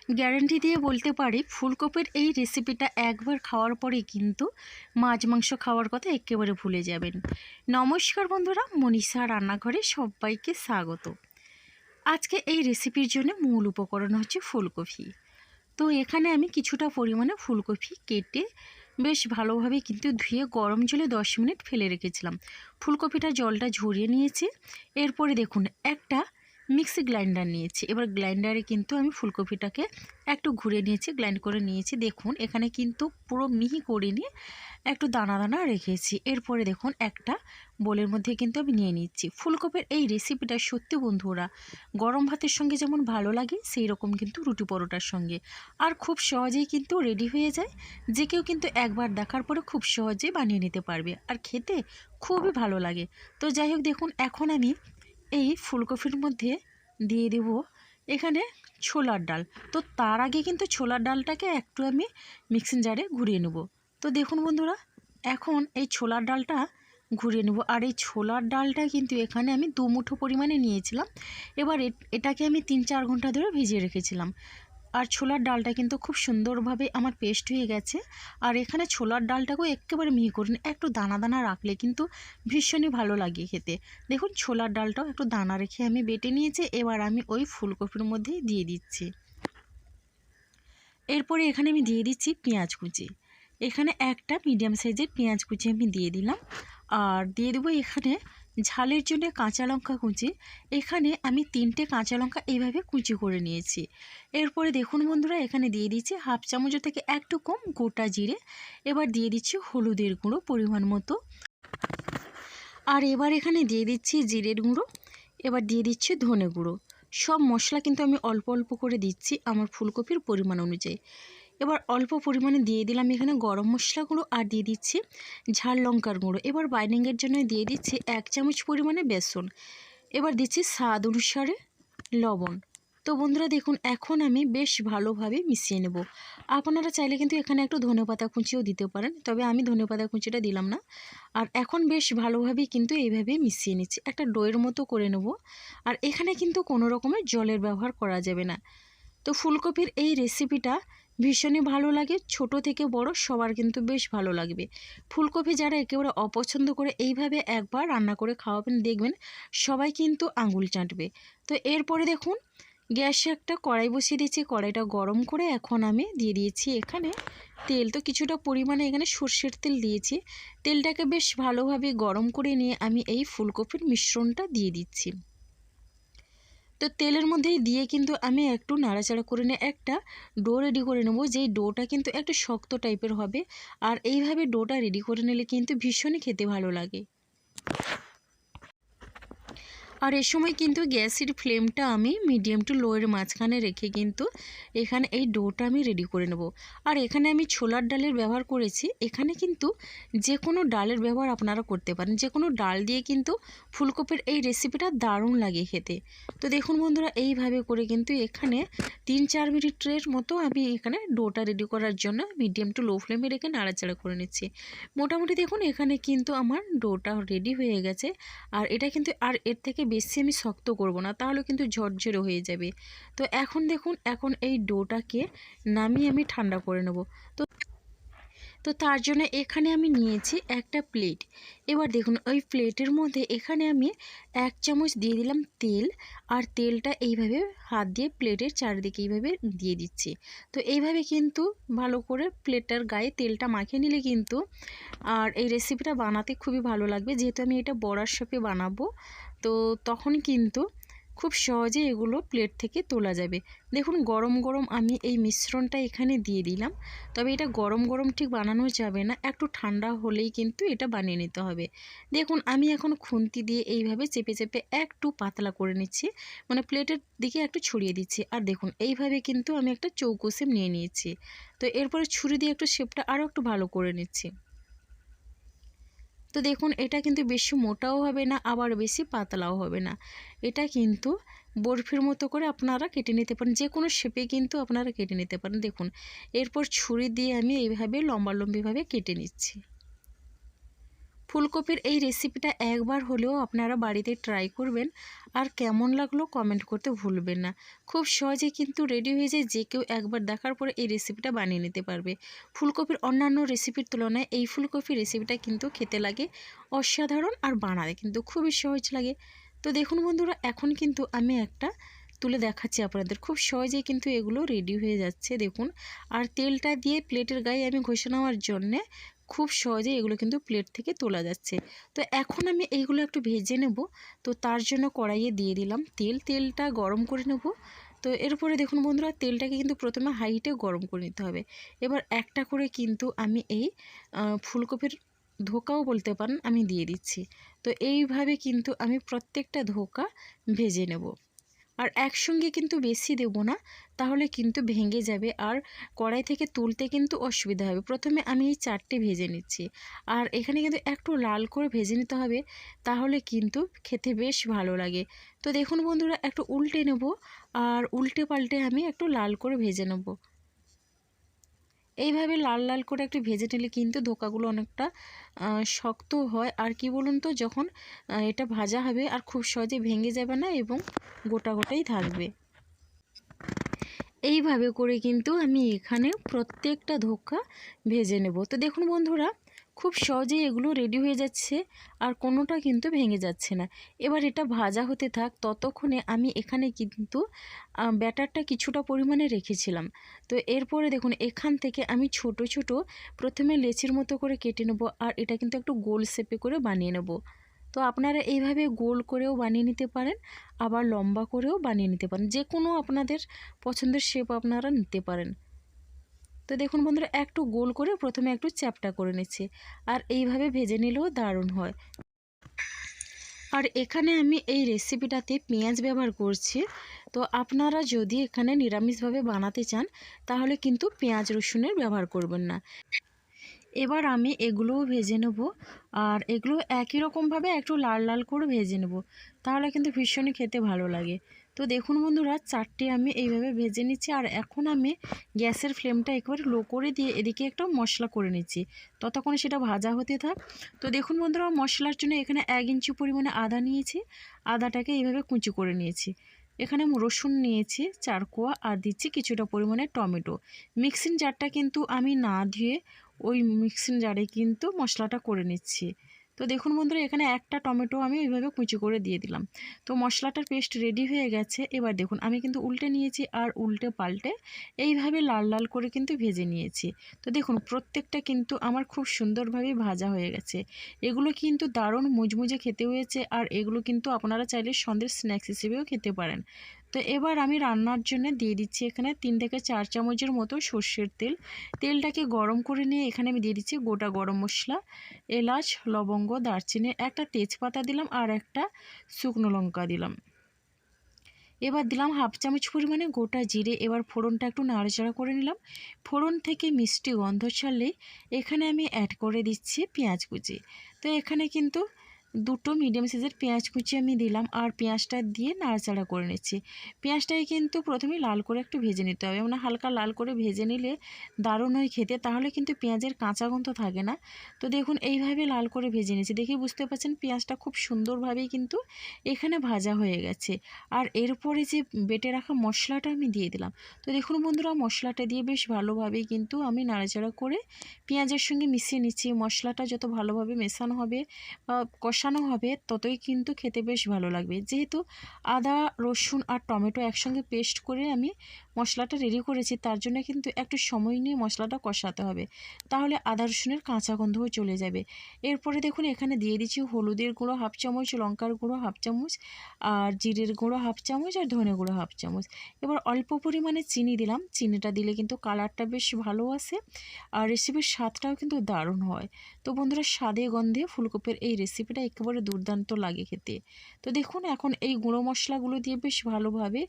Guarantee দিয়ে বলতে পারি ফুলকপির এই রেসিপিটা একবার খাওয়ার পরে কিন্তু মাছ মাংস খাওয়ার কথা একেবারে ভুলে যাবেন। নমস্কার বন্ধুরা, মনীষা রান্নাঘরে সবাইকে স্বাগত। আজকে এই রেসিপির জন্য মূল উপকরণ হচ্ছে ফুলকপি। তো এখানে আমি কিছুটা পরিমাণে ফুলকপি কেটে বেশ ভালোভাবে কিন্তু ধুয়ে গরম জলে 10 মিনিট ফেলে রেখেছিলাম। ফুলকপিটা জলটা ঝরিয়ে নিয়েছি। এরপরে দেখুন একটা মিক্সি গ্রাইন্ডার নিয়েছি। এবার গ্রাইন্ডারে কিন্তু আমি ফুলকপিটাকে একটু ঘুরে নিয়েছি, গ্রাইন্ড করে নিয়েছি। দেখুন এখানে কিন্তু পুরো মিহি করিনি, একটু দানা দানা রেখেছি। এরপরে দেখুন একটা বোলের মধ্যে কিন্তু আমি নিয়ে নিচ্ছি। ফুলকপির এই রেসিপিটা সত্যি বন্ধুরা গরম ভাতের সঙ্গে যেমন ভালো লাগে সেই রকম কিন্তু রুটি পরোটার সঙ্গে, আর খুব সহজেই কিন্তু রেডি হয়ে যায়। যে কেউ কিন্তু একবার দেখার পরে খুব সহজেই বানিয়ে নিতে পারবে, আর খেতে খুবই ভালো লাগে। তো যাই হোক দেখুন এখন আমি এই ফুলকপির মধ্যে দিয়ে দেব এখানে ছোলার ডাল। তো তার আগে কিন্তু ছোলার ডালটাকে একটু আমি মিক্সিং জারে ঘুরিয়ে নেব। তো দেখুন বন্ধুরা এখন এই ছোলার ডালটা ঘুরিয়ে নেব। আর এই ছোলার ডালটা কিন্তু এখানে আমি 2 মুঠো পরিমাণে নিয়েছিলাম। এবার এটাকে আমি 3-4 ঘন্টা ধরে ভিজিয়ে রেখেছিলাম। আর ছোলার ডালটা কিন্তু খুব সুন্দরভাবে আমার পেস্ট হয়ে গেছে। আর এখানে ছোলার ডালটাকেও একেবারে মিহি করে একটু দানা দানা রাখলে কিন্তু ভীষণই ভালো লাগে খেতে। দেখুন ছোলার ডালটাও একটু দানা রেখে আমি বেটে নিয়েছি। এবার আমি ওই ফুলকপির মধ্যেই দিয়ে দিচ্ছি। এরপরে এখানে আমি দিয়ে দিচ্ছি পেঁয়াজ কুচি। এখানে একটা মিডিয়াম সাইজের পেঁয়াজ কুচি আমি দিয়ে দিলাম। আর দিয়ে দেবো এখানে ঝালের জন্য কাঁচা লঙ্কা কুচি। এখানে আমি 3টে কাঁচা লঙ্কা এইভাবে কুচি করে নিয়েছি। এরপরে দেখুন বন্ধুরা এখানে দিয়ে দিচ্ছি হাফ চামচ থেকে একটু কম গোটা জিরে। এবার দিয়ে দিচ্ছি হলুদের গুঁড়ো পরিমাণ মতো। আর এবার এখানে দিয়ে দিচ্ছি জিরের গুঁড়ো। এবার দিয়ে দিচ্ছি ধনে গুঁড়ো। সব মশলা কিন্তু আমি অল্প অল্প করে দিচ্ছি আমার ফুলকপির পরিমাণ অনুযায়ী। এবার অল্প পরিমাণে দিয়ে দিলাম এখানে গরম মশলা গুঁড়ো, আর দিয়ে দিচ্ছি ঝাল লঙ্কার গুঁড়ো। এবার বাইন্ডিংয়ের জন্য দিয়ে দিচ্ছি 1 চামচ পরিমাণে বেসন। এবার দিচ্ছি স্বাদ অনুসারে লবণ। তো বন্ধুরা দেখুন এখন আমি বেশ ভালোভাবে মিশিয়ে নেব। আপনারা চাইলে কিন্তু এখানে একটু ধনেপাতা কুচিও দিতে পারেন, তবে আমি ধনেপাতা কুচিটা দিলাম না। আর এখন বেশ ভালোভাবে কিন্তু এইভাবে মিশিয়ে নিচ্ছি, একটা ডোয়ের মতো করে নেব। আর এখানে কিন্তু কোনো রকমের জলের ব্যবহার করা যাবে না। তো ফুলকপির এই রেসিপিটা ভীষণই ভালো লাগে, ছোট থেকে বড় সবার কিন্তু বেশ ভালো লাগবে। ফুলকপি যারা একেবারে অপছন্দ করে এইভাবে একবার রান্না করে খাওয়াবেন, দেখবেন সবাই কিন্তু আঙুল চাটবে। তো এরপরে দেখুন গ্যাসে একটা কড়াই বসিয়ে দিয়েছি। কড়াইটা গরম করে এখন আমি দিয়ে দিয়েছি এখানে তেল। তো কিছুটা পরিমাণে এখানে সর্ষের তেল দিয়েছি। তেলটাকে বেশ ভালোভাবে গরম করে নিয়ে আমি এই ফুলকপির মিশ্রণটা দিয়ে দিচ্ছি। তো তেলের মধ্যেই দিয়ে কিন্তু আমি একটু নাড়াচাড়া করে নিয়ে একটা ডো রেডি করে নেব, যেই ডোটা কিন্তু একটু শক্ত টাইপের হবে। আর এইভাবে ডোটা রেডি করে নিলে কিন্তু ভীষণই খেতে ভালো লাগে। আর এ সময় কিন্তু গ্যাসের ফ্লেমটা আমি মিডিয়াম টু লোয়ের মাঝখানে রেখে কিন্তু এখানে এই ডোটা আমি রেডি করে নেব। আর এখানে আমি ছোলার ডালের ব্যবহার করেছি। এখানে কিন্তু যে কোনো ডালের ব্যবহার আপনারা করতে পারেন, যে কোনো ডাল দিয়ে কিন্তু ফুলকপির এই রেসিপিটা দারুণ লাগে খেতে। তো দেখুন বন্ধুরা এইভাবে করে কিন্তু এখানে 3-4 মিনিটের মতো আমি এখানে ডোটা রেডি করার জন্য মিডিয়াম টু লো ফ্লেমে রেখে নাড়াচাড়া করে নিচ্ছি। মোটামুটি দেখুন এখানে কিন্তু আমার ডোটা রেডি হয়ে গেছে। আর এটা কিন্তু আর এর থেকে বেশি আমি শক্ত করব না, তাহলে কিন্তু ঝরঝরে হয়ে যাবে। তো এখন দেখুন এখন এই ডোটাকে নামিয়ে আমি ঠান্ডা করে নেব। তো তার জন্য এখানে আমি নিয়েছি একটা প্লেট। এবার দেখুন ওই প্লেটের মধ্যে এখানে আমি 1 চামচ দিয়ে দিলাম তেল। আর তেলটা এইভাবে হাত দিয়ে প্লেটের চারিদিকে এইভাবে দিয়ে দিচ্ছি। তো এইভাবে কিন্তু ভালো করে প্লেটটার গায়ে তেলটা মাখিয়ে নিলে কিন্তু আর এই রেসিপিটা বানাতে খুবই ভালো লাগবে। যেহেতু আমি এটা বড়ার শেপে বানাবো, তো তখন কিন্তু খুব সহজে এগুলো প্লেট থেকে তোলা যাবে। দেখুন গরম গরম আমি এই মিশ্রণটা এখানে দিয়ে দিলাম। তবে এটা গরম গরম ঠিক বানানো যাবে না, একটু ঠান্ডা হলেই কিন্তু এটা বানিয়ে নিতে হবে। দেখুন আমি এখন খুন্তি দিয়ে এইভাবে চেপে চেপে একটু পাতলা করে নিচ্ছি, মানে প্লেটের দিকে একটু ছড়িয়ে দিচ্ছি। আর দেখুন এইভাবে কিন্তু আমি একটা চৌকো শেপ নিয়ে নিয়েছি। তো এরপরে ছুরি দিয়ে একটু শেপটা আরও একটু ভালো করে নিচ্ছি। তো দেখুন এটা কিন্তু বেশি মোটাও হবে না, আবার বেশি পাতলাও হবে না। এটা কিন্তু বরফির মতো করে আপনারা কেটে নিতে পারেন, যে কোনো শেপে কিন্তু আপনারা কেটে নিতে পারেন। দেখুন এরপর ছুরি দিয়ে আমি এইভাবে লম্বালম্বিভাবে কেটে নিচ্ছি। ফুলকপির এই রেসিপিটা একবার হলেও আপনারা বাড়িতে ট্রাই করবেন, আর কেমন লাগলো কমেন্ট করতে ভুলবেন না। খুব সহজে কিন্তু রেডি হয়ে যায়, যে কেউ একবার দেখার পরে এই রেসিপিটা বানিয়ে নিতে পারবে। ফুলকপির অন্যান্য রেসিপির তুলনায় এই ফুলকপির রেসিপিটা কিন্তু খেতে লাগে অসাধারণ, আর বানাতে কিন্তু খুবই সহজ লাগে। তো দেখুন বন্ধুরা, এখন কিন্তু আমি একটা তুলে দেখাচ্ছি আপনাদের। খুব সহজেই কিন্তু এগুলো রেডি হয়ে যাচ্ছে দেখুন। আর তেলটা দিয়ে প্লেটের গায়ে আমি ঘষে নেওয়ার জন্যে খুব সহজে এগুলো কিন্তু প্লেট থেকে তোলা যাচ্ছে। তো এখন আমি এইগুলো একটু ভেজে নেব। তো তার জন্য কড়াইয়ে দিয়ে দিলাম তেল, তেলটা গরম করে নেব। তো এরপরে দেখুন বন্ধুরা, তেলটাকে কিন্তু প্রথমে হাইটে গরম করে নিতে হবে। এবার একটা করে কিন্তু আমি এই ফুলকপির ধোকাও বলতে পারেন, আমি দিয়ে দিচ্ছি। তো এইভাবে কিন্তু আমি প্রত্যেকটা ধোকা ভেজে নেব। আর একসঙ্গে কিন্তু বেশি দেব না, তাহলে কিন্তু ভেঙে যাবে আর কড়াই থেকে তুলতে কিন্তু অসুবিধা হবে। প্রথমে আমি এই 4টে ভেজে নিচ্ছি, আর এখানে কিন্তু একটু লাল করে ভেজে নিতে হবে, তাহলে কিন্তু খেতে বেশ ভালো লাগে। তো দেখুন বন্ধুরা, একটু উল্টে নেব, আর উল্টে পাল্টে আমি একটু লাল করে ভেজে নেব। এইভাবে লাল লাল করে একটু ভেজে নিলে কিন্তু ধোকাগুলো অনেকটা শক্ত হয়, আর কি বলুন তো, যখন এটা ভাজা হবে আর খুব সহজে ভেঙে যাবে না এবং গোটা গোটাই থাকবে। এইভাবে করে কিন্তু আমি এখানে প্রত্যেকটা ধোকা ভেজে নেব। তো দেখুন বন্ধুরা, খুব সহজেই এগুলো রেডি হয়ে যাচ্ছে, আর কোনোটা কিন্তু ভেঙে যাচ্ছে না। এবার এটা ভাজা হতে থাক, ততক্ষণে আমি এখানে কিন্তু ব্যাটারটা কিছুটা পরিমাণে রেখেছিলাম। তো এরপরে দেখুন, এখান থেকে আমি ছোট ছোট প্রথমে লেচির মতো করে কেটে নেব, আর এটা কিন্তু একটু গোল শেপে করে বানিয়ে নেব। তো আপনারা এইভাবে গোল করেও বানিয়ে নিতে পারেন, আবার লম্বা করেও বানিয়ে নিতে পারেন, যে কোনো আপনাদের পছন্দের শেপ আপনারা নিতে পারেন। তো দেখুন বন্ধুরা, একটু গোল করে প্রথমে একটু চ্যাপ্টা করে নিচ্ছি, আর এইভাবে ভেজে নিলেও দারুণ হয়। আর এখানে আমি এই রেসিপিটাতে পেঁয়াজ ব্যবহার করছি। তো আপনারা যদি এখানে নিরামিষভাবে বানাতে চান, তাহলে কিন্তু পেঁয়াজ রসুনের ব্যবহার করবেন না। এবার আমি এগুলোও ভেজে নেব, আর এগুলো একই রকমভাবে একটু লাল লাল করে ভেজে নেব, তাহলে কিন্তু ভীষণই খেতে ভালো লাগে। তো দেখুন বন্ধুরা, 4টে আমি এইভাবে ভেজে নিচ্ছি, আর এখন আমি গ্যাসের ফ্লেমটা একেবারে লো করে দিয়ে এদিকে একটা মশলা করে নিচ্ছি, ততক্ষণে সেটা ভাজা হতে থাক। তো দেখুন বন্ধুরা, মশলার জন্য এখানে 1 ইঞ্চি পরিমাণে আদা নিয়েছি, আদাটাকে এইভাবে কুচি করে নিয়েছি। এখানে রসুন নিয়েছি 4 কোয়া, আর দিচ্ছি কিছুটা পরিমাণে টমেটো। মিক্সিং জারটা কিন্তু আমি না ধুয়ে ওই মিক্সিং জারে কিন্তু মশলাটা করে নিচ্ছি। তো দেখুন বন্ধুরা, এখানে একটা টমেটো আমি এইভাবে কুচি করে দিয়ে দিলাম। তো মশলাটার পেস্ট রেডি হয়ে গেছে। এবার দেখুন, আমি কিন্তু উল্টে নিয়েছি, আর উল্টে পাল্টে এইভাবে লাল লাল করে কিন্তু ভেজে নিয়েছি। তো দেখুন, প্রত্যেকটা কিন্তু আমার খুব সুন্দরভাবে ভাজা হয়ে গেছে। এগুলো কিন্তু দারুণ মুচমুচে খেতে হয়েছে, আর এগুলো কিন্তু আপনারা চাইলে সন্ধ্যের স্ন্যাক্স হিসেবেও খেতে পারেন। তো এবার আমি রান্নার জন্য দিয়ে দিচ্ছি এখানে 3 থেকে 4 চামচের মতো সর্ষের তেল। তেলটাকে গরম করে নিয়ে এখানে আমি দিয়ে দিচ্ছি গোটা গরম মশলা, এলাচ, লবঙ্গ, দারচিনি, একটা তেজপাতা দিলাম, আর একটা শুকনো লঙ্কা দিলাম। এবার দিলাম 1/2 চামচ পরিমাণে গোটা জিরে। এবার ফোড়নটা একটু নাড়াচাড়া করে নিলাম। ফোড়ন থেকে মিষ্টি গন্ধ ছাড়লেই এখানে আমি অ্যাড করে দিচ্ছি পেঁয়াজ কুচি। তো এখানে কিন্তু 2টো মিডিয়াম সাইজের পেঁয়াজ কুচি আমি দিলাম, আর পেঁয়াজটা দিয়ে নাড়াচাড়া করে নিচ্ছি। পেঁয়াজটাকে কিন্তু প্রথমেই লাল করে একটু ভেজে নিতে হবে, মানে হালকা লাল করে ভেজে নিলে দারুণ হয় খেতে, তাহলে কিন্তু পেঁয়াজের কাঁচা গন্ধ থাকে না। তো দেখুন, এইভাবে লাল করে ভেজে নিচ্ছি, দেখে বুঝতে পারছেন পেঁয়াজটা খুব সুন্দরভাবেই কিন্তু এখানে ভাজা হয়ে গেছে। আর এরপরে যে বেটে রাখা মশলাটা আমি দিয়ে দিলাম। তো দেখুন বন্ধুরা, মশলাটা দিয়ে বেশ ভালোভাবেই কিন্তু আমি নাড়াচাড়া করে পেঁয়াজের সঙ্গে মিশিয়ে নিচ্ছি। মশলাটা যত ভালোভাবে মেশানো হবে বা কষানো হবে, ততই কিন্তু খেতে বেশ ভালো লাগবে। যেহেতু আদা, রসুন আর টমেটো একসঙ্গে পেস্ট করে আমি মশলাটা রেডি করেছি, তার জন্য কিন্তু একটু সময় নিয়ে মশলাটা কষাতে হবে, তাহলে আদা রসুনের কাঁচা গন্ধও চলে যাবে। এরপরে দেখুন, এখানে দিয়ে দিচ্ছি হলুদের গুঁড়ো 1/2 চামচ, লঙ্কার গুঁড়ো 1/2 চামচ, আর জিরের গুঁড়ো 1/2 চামচ, আর ধনে গুঁড়ো 1/2 চামচ। এবার অল্প পরিমাণে চিনি দিলাম। চিনিটা দিলে কিন্তু কালারটা বেশ ভালো আসে, আর রেসিপির স্বাদটাও কিন্তু দারুণ হয়। তো বন্ধুরা, স্বাদে গন্ধে ফুলকপির এই রেসিপিটা একেবারে দুর্দান্ত লাগে খেতে। তো দেখুন, এখন এই গুঁড়ো মশলাগুলো দিয়ে বেশ ভালোভাবে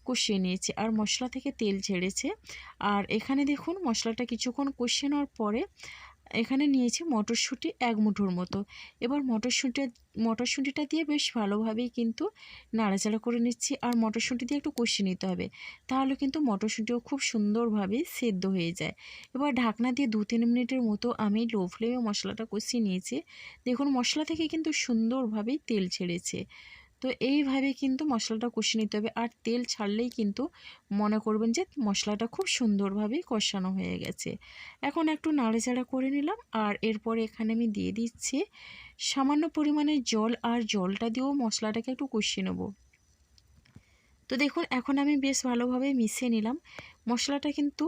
কষিয়ে নিয়েছি, আর মশলা থেকে তেল ছেড়েছে। আর এখানে দেখুন, মশলাটা কিছুক্ষণ কষিয়ে নেওয়ার পরে এখানে নিয়েছি মটরশুঁটি 1 মুঠোর মতো। এবার মটরশুঁটিটা দিয়ে বেশ ভালোভাবেই কিন্তু নাড়াচাড়া করে নিচ্ছি, আর মটরশুঁটি দিয়ে একটু কষিয়ে নিতে হবে, তাহলে কিন্তু মটরশুঁটিও খুব সুন্দরভাবে সেদ্ধ হয়ে যায়। এবার ঢাকনা দিয়ে 2-3 মিনিটের মতো আমি লো ফ্লেমে মশলাটা কষিয়ে নিয়েছি। দেখুন মশলা থেকে কিন্তু সুন্দরভাবেই তেল ছেড়েছে। তো এইভাবে কিন্তু মশলাটা কষিয়ে নিতে হবে, আর তেল ছাড়লেই কিন্তু মনে করবেন যে মশলাটা খুব সুন্দরভাবেই কষানো হয়ে গেছে। এখন একটু নাড়াচাড়া করে নিলাম, আর এরপরে এখানে আমি দিয়ে দিচ্ছি সামান্য পরিমাণে জল, আর জলটা দিয়েও মশলাটাকে একটু কষিয়ে নেব। তো দেখুন এখন আমি বেশ ভালোভাবে মিশিয়ে নিলাম। মশলাটা কিন্তু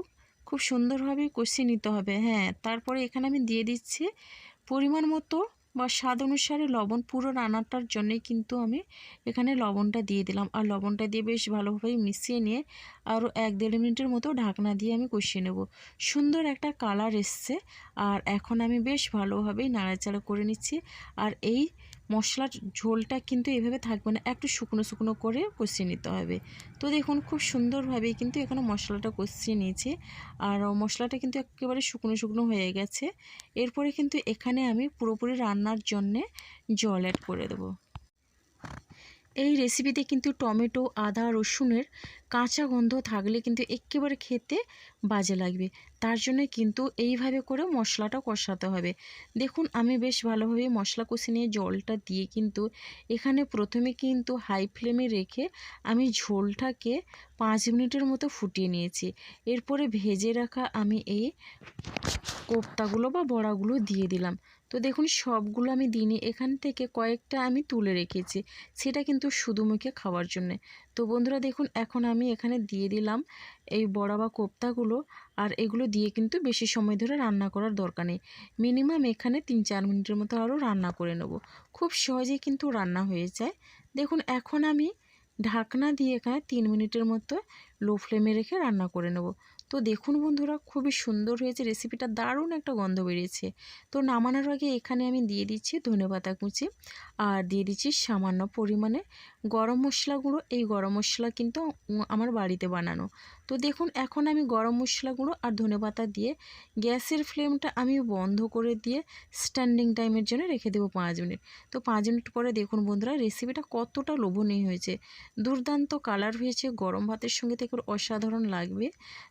খুব সুন্দরভাবে কষিয়ে নিতে হবে। হ্যাঁ, তারপরে এখানে আমি দিয়ে দিচ্ছি পরিমাণ মতো বা স্বাদ অনুসারে লবণ। পুরো রান্নাটার জন্যই কিন্তু আমি এখানে লবণটা দিয়ে দিলাম, আর লবণটা দিয়ে বেশ ভালোভাবে মিশিয়ে নিয়ে আরও 1-1.5 মিনিটের মতো ঢাকনা দিয়ে আমি কষিয়ে নেব। সুন্দর একটা কালার এসছে, আর এখন আমি বেশ ভালোভাবেই নাড়াচাড়া করে নিচ্ছি। আর এই মশলার ঝোলটা কিন্তু এভাবে থাকবে না, একটু শুকনো শুকনো করে কষিয়ে নিতে হবে। তো দেখুন খুব সুন্দরভাবেই কিন্তু এখানে মশলাটা কষিয়ে নিয়েছি, আর মশলাটা কিন্তু একেবারে শুকনো শুকনো হয়ে গেছে। এরপরে কিন্তু এখানে আমি পুরোপুরি রান্নার জন্যে জল অ্যাড করে দেবো। এই রেসিপিতে কিন্তু টমেটো, আদা, রসুনের কাঁচা গন্ধ থাকলে কিন্তু এক্কেবারে খেতে বাজে লাগবে। তার জন্য কিন্তু এইভাবে করে মশলাটা কষাতে হবে। দেখুন আমি বেশ ভালোভাবে মশলা কষিয়ে নিয়ে জলটা দিয়ে কিন্তু এখানে প্রথমে কিন্তু হাই ফ্লেমে রেখে আমি ঝোলটাকে 5 মিনিটের মতো ফুটিয়ে নিয়েছি। এরপরে ভেজে রাখা আমি এই কোপ্তাগুলো বা বড়াগুলো দিয়ে দিলাম। তো দেখুন সবগুলো আমি দিইনি, এখান থেকে কয়েকটা আমি তুলে রেখেছি, সেটা কিন্তু শুধু মুখে খাওয়ার জন্যে। তো বন্ধুরা দেখুন এখন আমি এখানে দিয়ে দিলাম এই বড়া বা কোপ্তাগুলো, আর এগুলো দিয়ে কিন্তু বেশি সময় ধরে রান্না করার দরকার নেই। মিনিমাম এখানে 3-4 মিনিটের মতো আরও রান্না করে নেব। খুব সহজেই কিন্তু রান্না হয়ে যায়। দেখুন এখন আমি ঢাকনা দিয়ে এখানে 3 মিনিটের মতো লো ফ্লেমে রেখে রান্না করে নেব। তো দেখুন বন্ধুরা খুবই সুন্দর হয়েছে, রেসিপিটা দারুণ একটা গন্ধ বেরিয়েছে। তো নামানোর আগে এখানে আমি দিয়ে দিচ্ছি ধনেপাতা কুচি, আর দিয়ে দিচ্ছি সামান্য পরিমাণে গরম মশলা গুঁড়ো। এই গরম মশলা কিন্তু আমার বাড়িতে বানানো। তো দেখুন এখন আমি গরম মশলা গুঁড়ো আর ধনেপাতা দিয়ে গ্যাসের ফ্লেমটা আমি বন্ধ করে দিয়ে স্ট্যান্ডিং টাইমের জন্য রেখে দেবো 5 মিনিট। তো 5 মিনিট পরে দেখুন বন্ধুরা রেসিপিটা কতটা লোভনীয় হয়েছে, দুর্দান্ত কালার হয়েছে, গরম ভাতের সঙ্গে থেকে অসাধারণ লাগবে,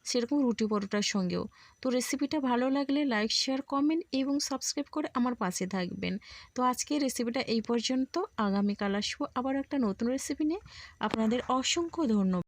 সেরকম রুটি পরোটার সঙ্গেও। তো রেসিপিটা ভালো লাগলে লাইক, শেয়ার, কমেন্ট এবং সাবস্ক্রাইব করে আমার পাশে থাকবেন। তো আজকে রেসিপিটা এই পর্যন্ত। আগামীকাল আসবো আবার একটা নতুন রেসিপি নিয়ে। আপনাদের অসংখ্য ধন্যবাদ।